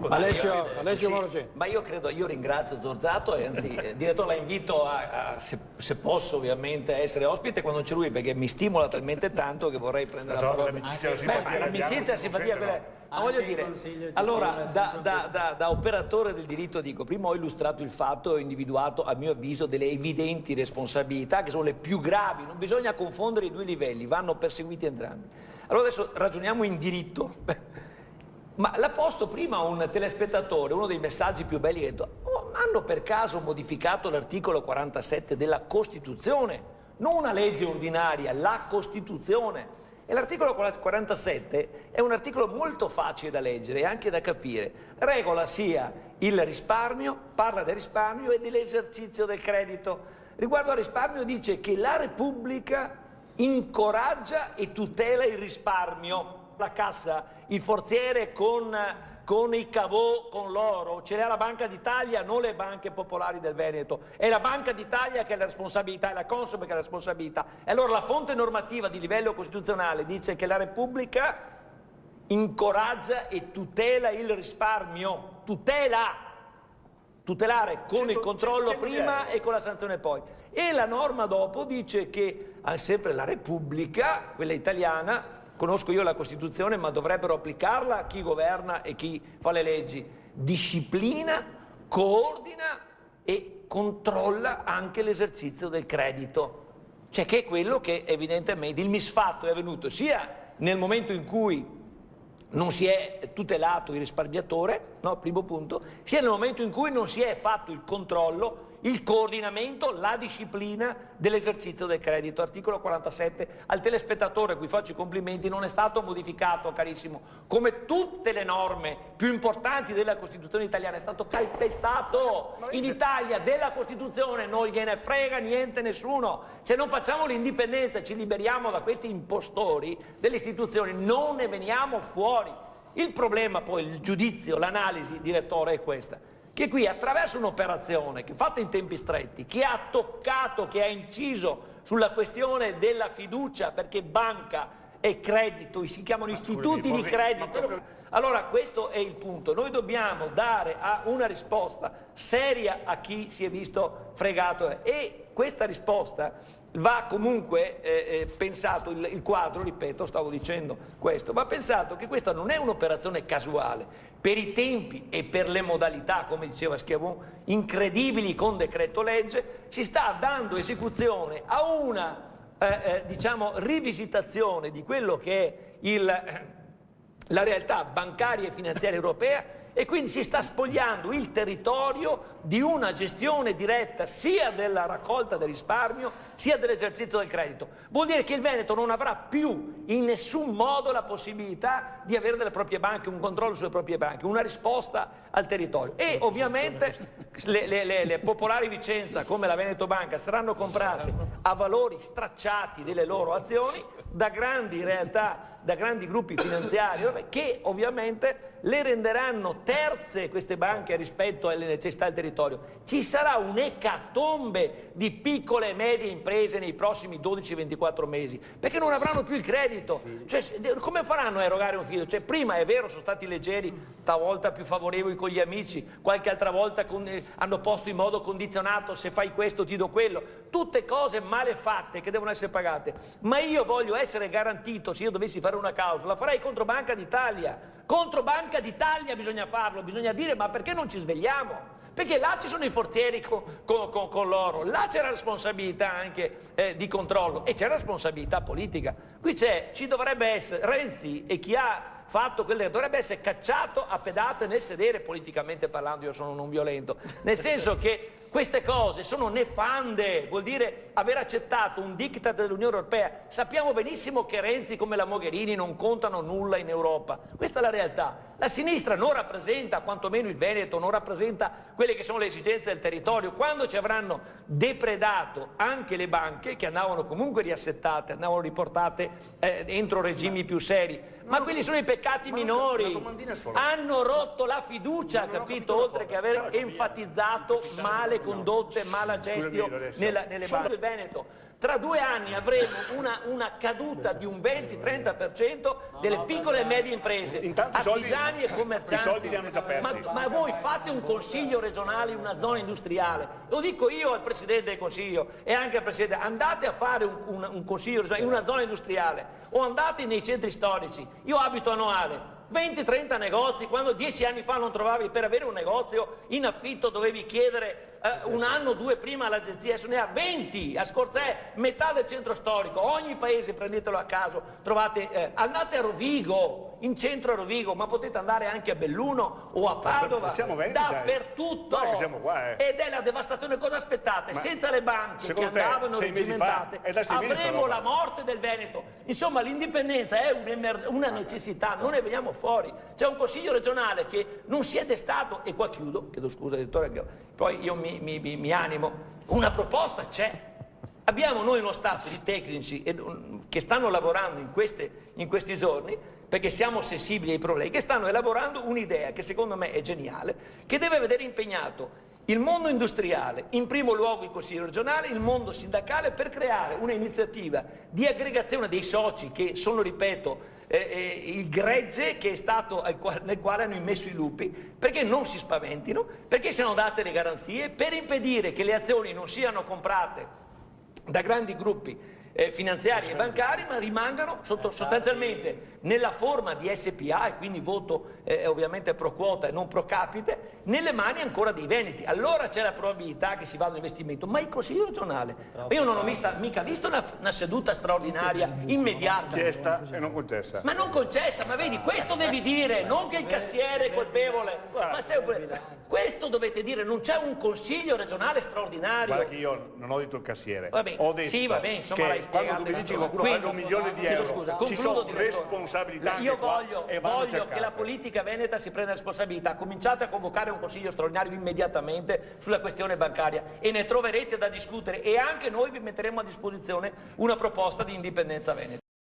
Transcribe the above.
Alessio Moroceni. Ma io ringrazio Zorzato e anzi, direttore, la invito se posso ovviamente a essere ospite quando c'è lui, perché mi stimola talmente tanto che vorrei prendere la parola. L'amicizia, la simpatia, ma voglio dire, allora, da operatore del diritto dico, prima ho illustrato il fatto e ho individuato, a mio avviso, delle evidenti responsabilità che sono le più gravi, non bisogna confondere i due livelli, vanno perseguiti entrambi. Allora adesso ragioniamo in diritto. Ma l'ha posto prima un telespettatore, uno dei messaggi più belli, che ha detto: oh, hanno per caso modificato l'articolo 47 della Costituzione, non una legge ordinaria, la Costituzione. E l'articolo 47 è un articolo molto facile da leggere e anche da capire. Regola sia il risparmio, parla del risparmio e dell'esercizio del credito. Riguardo al risparmio dice che la Repubblica incoraggia e tutela il risparmio. La cassa, il forziere con i cavò, con l'oro, ce l'ha la Banca d'Italia, non le banche popolari del Veneto. È la Banca d'Italia che ha la responsabilità, è la Consob che ha la responsabilità. E allora la fonte normativa di livello costituzionale dice che la Repubblica incoraggia e tutela il risparmio. Tutelare con il controllo prima e con la sanzione poi. E la norma dopo dice che sempre la Repubblica, quella italiana, conosco io la Costituzione, ma dovrebbero applicarla chi governa e chi fa le leggi, disciplina, coordina e controlla anche l'esercizio del credito. Cioè che è quello che evidentemente il misfatto è avvenuto sia nel momento in cui non si è tutelato il risparmiatore, no, primo punto, sia nel momento in cui non si è fatto il controllo, il coordinamento, la disciplina dell'esercizio del credito. Articolo 47, al telespettatore a cui faccio i complimenti, non è stato modificato, carissimo, come tutte le norme più importanti della Costituzione italiana, è stato calpestato. In Italia della Costituzione non gliene frega niente nessuno. Se non facciamo l'indipendenza, ci liberiamo da questi impostori delle istituzioni, non ne veniamo fuori. Il problema poi, il giudizio, l'analisi, direttore, è questa: che qui attraverso un'operazione che fatta in tempi stretti, che ha toccato, che ha inciso sulla questione della fiducia, perché banca e credito, si chiamano istituti di credito. Allora questo è il punto, noi dobbiamo dare una risposta seria a chi si è visto fregato e questa risposta va comunque pensato, il quadro, ripeto, stavo dicendo questo, va pensato che questa non è un'operazione casuale. Per i tempi e per le modalità, come diceva Schiavone, incredibili con decreto legge, si sta dando esecuzione a una diciamo rivisitazione di quello che è la realtà bancaria e finanziaria europea, e quindi si sta spogliando il territorio di una gestione diretta sia della raccolta del risparmio sia dell'esercizio del credito. Vuol dire che il Veneto non avrà più in nessun modo la possibilità di avere delle proprie banche, un controllo sulle proprie banche, una risposta al territorio. E ovviamente le popolari Vicenza come la Veneto Banca saranno comprate a valori stracciati delle loro azioni da grandi realtà, da grandi gruppi finanziari che ovviamente le renderanno terze queste banche rispetto alle necessità del territorio. Ci sarà un'ecatombe di piccole e medie imprese nei prossimi 12-24 mesi perché non avranno più il credito. Cioè, come faranno a erogare un fido? Cioè, prima è vero, sono stati leggeri, talvolta più favorevoli con gli amici, qualche altra volta hanno posto in modo condizionato: se fai questo ti do quello, tutte cose malefatte che devono essere pagate. Ma io voglio essere garantito, se io dovessi fare una causa, la farei contro Banca d'Italia. Contro Banca d'Italia bisogna farlo, bisogna dire: ma perché non ci svegliamo? Perché là ci sono i forzieri con l'oro, là c'è la responsabilità anche di controllo e c'è la responsabilità politica. Qui ci dovrebbe essere Renzi e chi ha fatto quelle dovrebbe essere cacciato a pedate nel sedere, politicamente parlando. Io sono non violento, nel senso che queste cose sono nefande, vuol dire aver accettato un diktat dell'Unione Europea. Sappiamo benissimo che Renzi come la Mogherini non contano nulla in Europa, questa è la realtà. La sinistra non rappresenta, quantomeno il Veneto, non rappresenta quelle che sono le esigenze del territorio. Quando ci avranno depredato anche le banche, che andavano comunque riassettate, andavano riportate entro regimi più seri, ma quelli sono i peccati minori, hanno rotto la fiducia, capito? Oltre che aver enfatizzato male condotte, mala gestione nelle banche del Veneto. Tra 2 anni avremo una caduta di un 20-30% delle piccole e medie imprese, Intanto artigiani e commercianti. I soldi li hanno già persi. Ma voi fate un consiglio regionale in una zona industriale, lo dico io al Presidente del Consiglio e anche al Presidente, andate a fare un consiglio regionale in una zona industriale o andate nei centri storici. Io abito a Noale, 20-30 negozi, quando 10 anni fa non trovavi, per avere un negozio in affitto dovevi chiedere un anno o 2 prima all'agenzia, adesso ne ha 20 a Scorzè, metà del centro storico, ogni paese prendetelo a caso, trovate, andate a Rovigo, in centro a Rovigo, ma potete andare anche a Belluno o a Padova, dappertutto, ed è la devastazione. Cosa aspettate? Senza le banche che andavano regimentate avremo la morte del Veneto. Insomma, l'indipendenza è una necessità, non ne veniamo fuori. C'è un consiglio regionale che non si è destato, e qua chiudo, chiedo scusa direttore, poi io mi animo, una proposta c'è. Abbiamo noi uno staff di tecnici che stanno lavorando in questi giorni, perché siamo sensibili ai problemi, che stanno elaborando un'idea che secondo me è geniale, che deve vedere impegnato il mondo industriale, in primo luogo il Consiglio regionale, il mondo sindacale, per creare un'iniziativa di aggregazione dei soci che sono, ripeto, il gregge che è stato nel quale hanno immesso i lupi, perché non si spaventino, perché siano date le garanzie, per impedire che le azioni non siano comprate da grandi gruppi finanziari e bancari, ma rimangano sostanzialmente nella forma di SPA, e quindi voto ovviamente pro quota e non pro capite, nelle mani ancora dei veneti. Allora c'è la probabilità che si vada all'investimento. Ma il Consiglio regionale, io non ho mica visto una seduta straordinaria immediata, chiesta e non concessa. Ma non concessa, ma vedi, questo devi dire, non che il cassiere è colpevole, ma questo dovete dire. Non c'è un Consiglio regionale straordinario. Guarda che io non ho detto il cassiere, va bene, ho detto sì, va bene, insomma, che quando tu mi dici che qualcuno prende 1 milione di euro, ci sono responsabilità. Io voglio che la politica veneta si prenda responsabilità. Cominciate a convocare un consiglio straordinario immediatamente sulla questione bancaria e ne troverete da discutere, e anche noi vi metteremo a disposizione una proposta di indipendenza veneta.